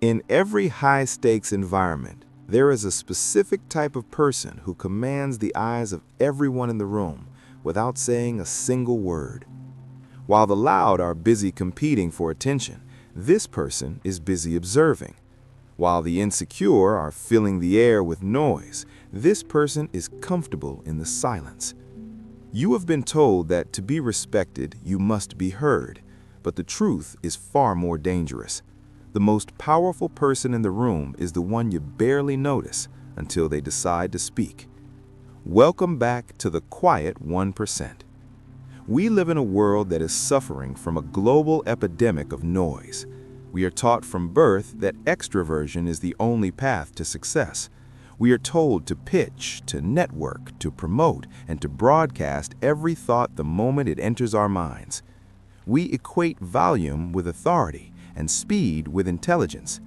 In every high-stakes environment, there is a specific type of person who commands the eyes of everyone in the room without saying a single word. While the loud are busy competing for attention, this person is busy observing. While the insecure are filling the air with noise, this person is comfortable in the silence. You have been told that to be respected, you must be heard, but the truth is far more dangerous. The most powerful person in the room is the one you barely notice until they decide to speak. Welcome back to the quiet 1%. We live in a world that is suffering from a global epidemic of noise. We are taught from birth that extroversion is the only path to success. We are told to pitch, to network, to promote, and to broadcast every thought the moment it enters our minds. We equate volume with authority and speed with intelligence.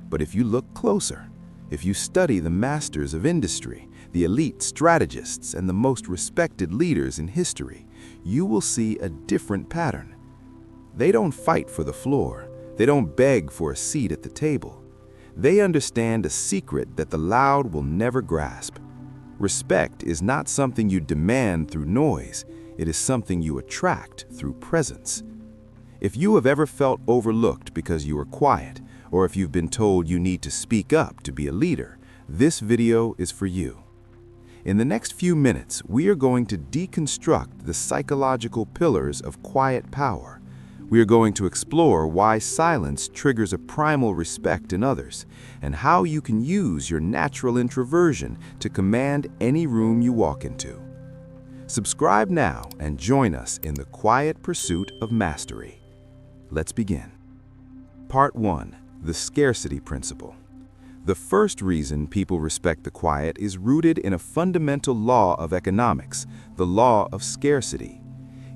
But if you look closer, if you study the masters of industry, the elite strategists, and the most respected leaders in history, you will see a different pattern. They don't fight for the floor. They don't beg for a seat at the table. They understand a secret that the loud will never grasp. Respect is not something you demand through noise. It is something you attract through presence. If you have ever felt overlooked because you are quiet, or if you've been told you need to speak up to be a leader, this video is for you. In the next few minutes, we are going to deconstruct the psychological pillars of quiet power. We are going to explore why silence triggers a primal respect in others, and how you can use your natural introversion to command any room you walk into. Subscribe now and join us in the quiet pursuit of mastery. Let's begin. Part 1. The Scarcity Principle. The first reason people respect the quiet is rooted in a fundamental law of economics, the law of scarcity.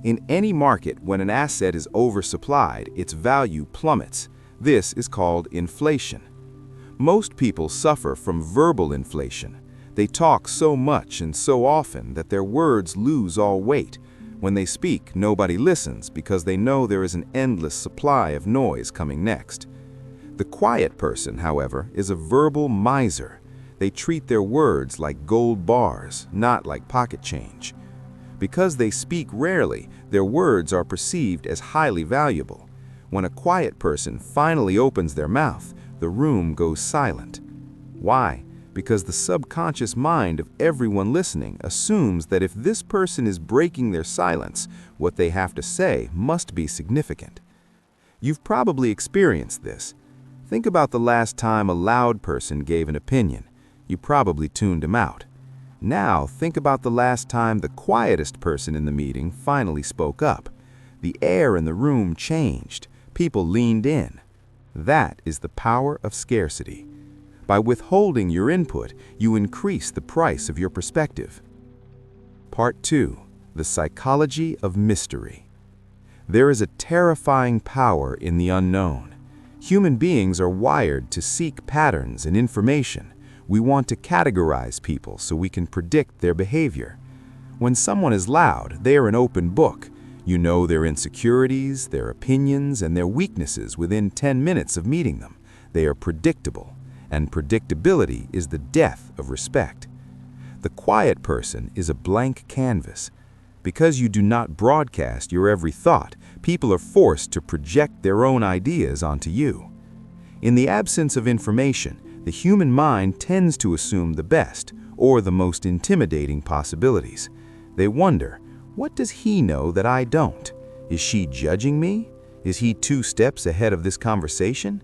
In any market, when an asset is oversupplied, its value plummets. This is called inflation. Most people suffer from verbal inflation. They talk so much and so often that their words lose all weight. When they speak, nobody listens because they know there is an endless supply of noise coming next. The quiet person, however, is a verbal miser. They treat their words like gold bars, not like pocket change. Because they speak rarely, their words are perceived as highly valuable. When a quiet person finally opens their mouth, the room goes silent. Why? Because the subconscious mind of everyone listening assumes that if this person is breaking their silence, what they have to say must be significant. You've probably experienced this. Think about the last time a loud person gave an opinion. You probably tuned him out. Now think about the last time the quietest person in the meeting finally spoke up. The air in the room changed. People leaned in. That is the power of scarcity. By withholding your input, you increase the price of your perspective. Part 2. The Psychology of Mystery. There is a terrifying power in the unknown. Human beings are wired to seek patterns and information. We want to categorize people so we can predict their behavior. When someone is loud, they are an open book. You know their insecurities, their opinions, and their weaknesses within 10 minutes of meeting them. They are predictable, and predictability is the death of respect. The quiet person is a blank canvas. Because you do not broadcast your every thought, people are forced to project their own ideas onto you. In the absence of information, the human mind tends to assume the best, or the most intimidating possibilities. They wonder, what does he know that I don't? Is she judging me? Is he 2 steps ahead of this conversation?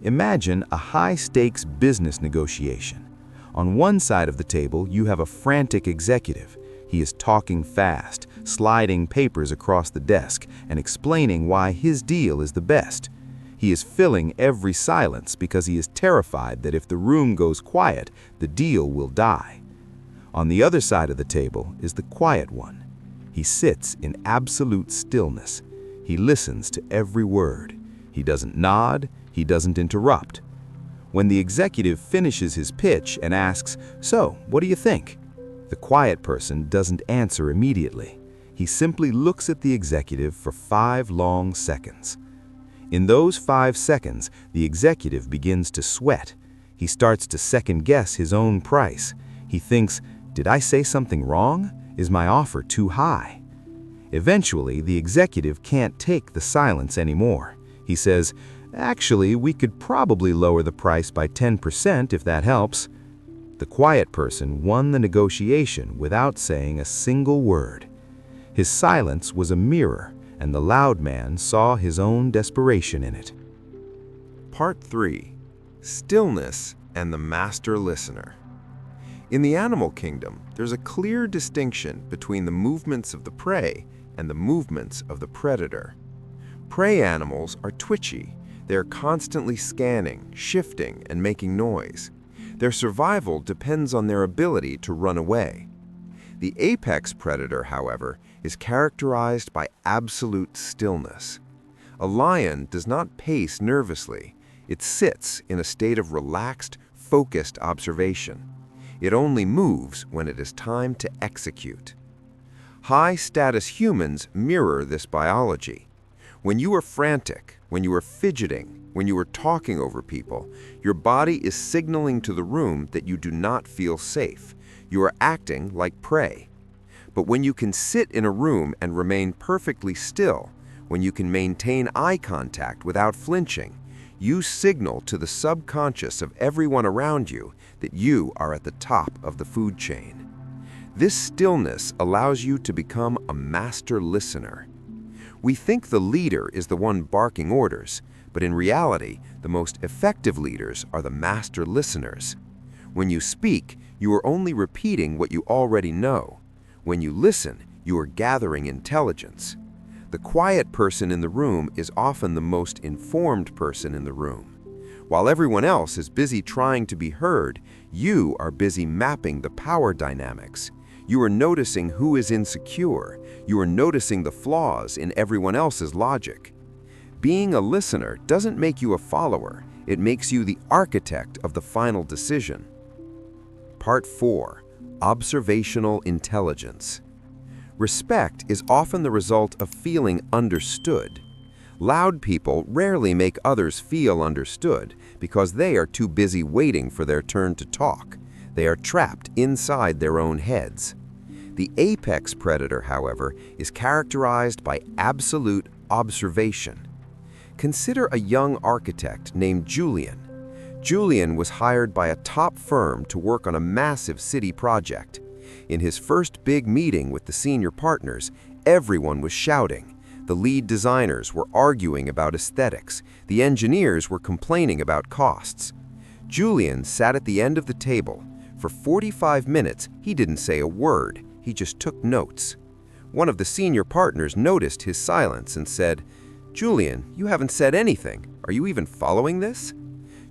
Imagine a high-stakes business negotiation. On one side of the table, you have a frantic executive. He is talking fast, sliding papers across the desk, and explaining why his deal is the best. He is filling every silence because he is terrified that if the room goes quiet, the deal will die. On the other side of the table is the quiet one. He sits in absolute stillness. He listens to every word. He doesn't nod. He doesn't interrupt. When the executive finishes his pitch and asks, "So, what do you think?" the quiet person doesn't answer immediately. He simply looks at the executive for 5 long seconds. In those 5 seconds, the executive begins to sweat. He starts to second-guess his own price. He thinks, did I say something wrong? Is my offer too high? Eventually, the executive can't take the silence anymore. He says, actually, we could probably lower the price by 10% if that helps. The quiet person won the negotiation without saying a single word. His silence was a mirror, and the loud man saw his own desperation in it. Part 3. Stillness and the Master Listener. In the animal kingdom, there's a clear distinction between the movements of the prey and the movements of the predator. Prey animals are twitchy. They're constantly scanning, shifting, and making noise. Their survival depends on their ability to run away. The apex predator, however, is characterized by absolute stillness. A lion does not pace nervously. It sits in a state of relaxed, focused observation. It only moves when it is time to execute. High-status humans mirror this biology. When you are frantic, when you are fidgeting, when you are talking over people, your body is signaling to the room that you do not feel safe. You are acting like prey. But when you can sit in a room and remain perfectly still, when you can maintain eye contact without flinching, you signal to the subconscious of everyone around you that you are at the top of the food chain. This stillness allows you to become a master listener. We think the leader is the one barking orders, but in reality, the most effective leaders are the master listeners. When you speak, you are only repeating what you already know. When you listen, you are gathering intelligence. The quiet person in the room is often the most informed person in the room. While everyone else is busy trying to be heard, you are busy mapping the power dynamics. You are noticing who is insecure. You are noticing the flaws in everyone else's logic. Being a listener doesn't make you a follower. It makes you the architect of the final decision. Part 4. Observational intelligence. Respect is often the result of feeling understood. Loud people rarely make others feel understood because they are too busy waiting for their turn to talk. They are trapped inside their own heads. The apex predator, however, is characterized by absolute observation. Consider a young architect named Julian. Julian was hired by a top firm to work on a massive city project. In his first big meeting with the senior partners, everyone was shouting. The lead designers were arguing about aesthetics. The engineers were complaining about costs. Julian sat at the end of the table. For 45 minutes, he didn't say a word. He just took notes. One of the senior partners noticed his silence and said, "Julian, you haven't said anything. Are you even following this?"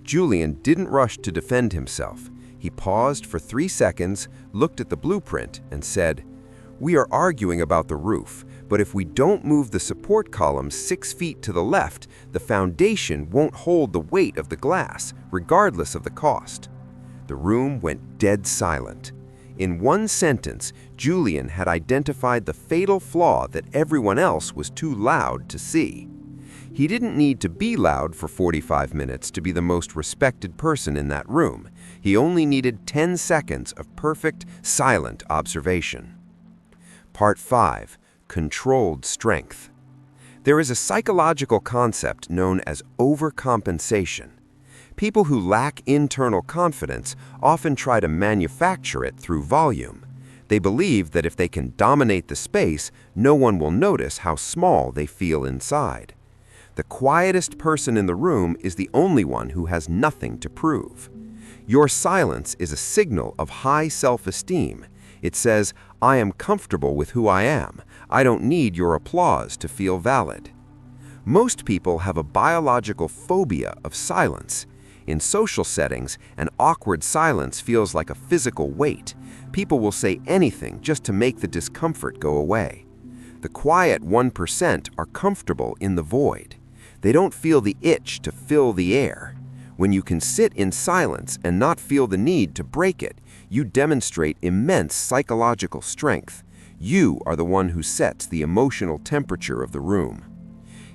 Julian didn't rush to defend himself. He paused for 3 seconds, looked at the blueprint, and said, "We are arguing about the roof, but if we don't move the support columns 6 feet to the left, the foundation won't hold the weight of the glass, regardless of the cost." The room went dead silent. In one sentence, Julian had identified the fatal flaw that everyone else was too loud to see. He didn't need to be loud for 45 minutes to be the most respected person in that room. He only needed 10 seconds of perfect, silent observation. Part 5. Controlled strength. There is a psychological concept known as overcompensation. People who lack internal confidence often try to manufacture it through volume. They believe that if they can dominate the space, no one will notice how small they feel inside. The quietest person in the room is the only one who has nothing to prove. Your silence is a signal of high self-esteem. It says, "I am comfortable with who I am. I don't need your applause to feel valid." Most people have a biological phobia of silence. In social settings, an awkward silence feels like a physical weight. People will say anything just to make the discomfort go away. The quiet 1% are comfortable in the void. They don't feel the itch to fill the air. When you can sit in silence and not feel the need to break it, you demonstrate immense psychological strength. You are the one who sets the emotional temperature of the room.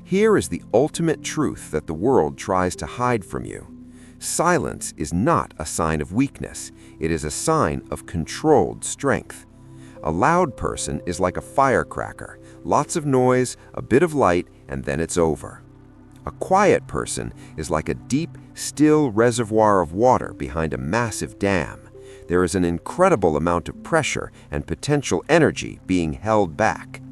Here is the ultimate truth that the world tries to hide from you. Silence is not a sign of weakness. It is a sign of controlled strength. A loud person is like a firecracker. Lots of noise, a bit of light, and then it's over. A quiet person is like a deep, still reservoir of water behind a massive dam. There is an incredible amount of pressure and potential energy being held back.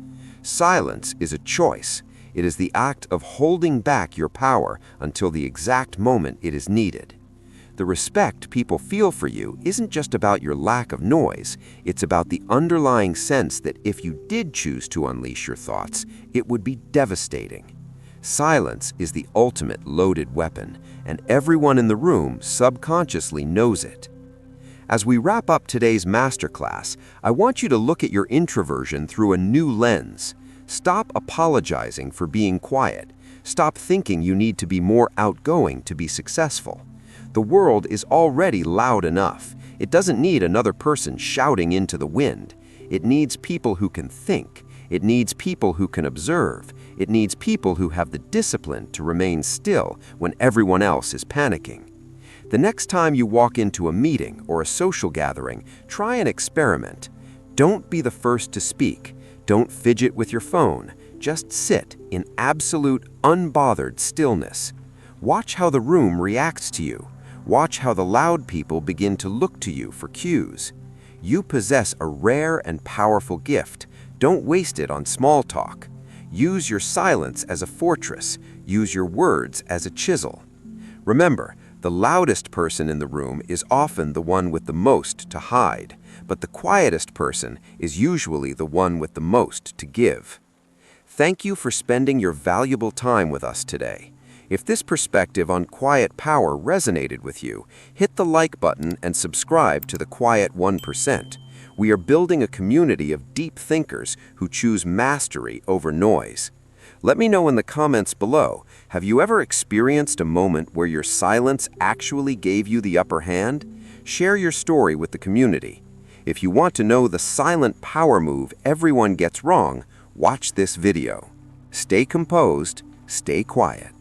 Silence is a choice. It is the act of holding back your power until the exact moment it is needed. The respect people feel for you isn't just about your lack of noise, it's about the underlying sense that if you did choose to unleash your thoughts, it would be devastating. Silence is the ultimate loaded weapon, and everyone in the room subconsciously knows it. As we wrap up today's masterclass, I want you to look at your introversion through a new lens. Stop apologizing for being quiet. Stop thinking you need to be more outgoing to be successful. The world is already loud enough. It doesn't need another person shouting into the wind. It needs people who can think. It needs people who can observe. It needs people who have the discipline to remain still when everyone else is panicking. The next time you walk into a meeting or a social gathering, try an experiment. Don't be the first to speak. Don't fidget with your phone. Just sit in absolute, unbothered stillness. Watch how the room reacts to you. Watch how the loud people begin to look to you for cues. You possess a rare and powerful gift. Don't waste it on small talk. Use your silence as a fortress. Use your words as a chisel. Remember, the loudest person in the room is often the one with the most to hide, but the quietest person is usually the one with the most to give. Thank you for spending your valuable time with us today. If this perspective on quiet power resonated with you, hit the like button and subscribe to the Quiet 1%. We are building a community of deep thinkers who choose mastery over noise. Let me know in the comments below, have you ever experienced a moment where your silence actually gave you the upper hand? Share your story with the community. If you want to know the silent power move everyone gets wrong, watch this video. Stay composed, stay quiet.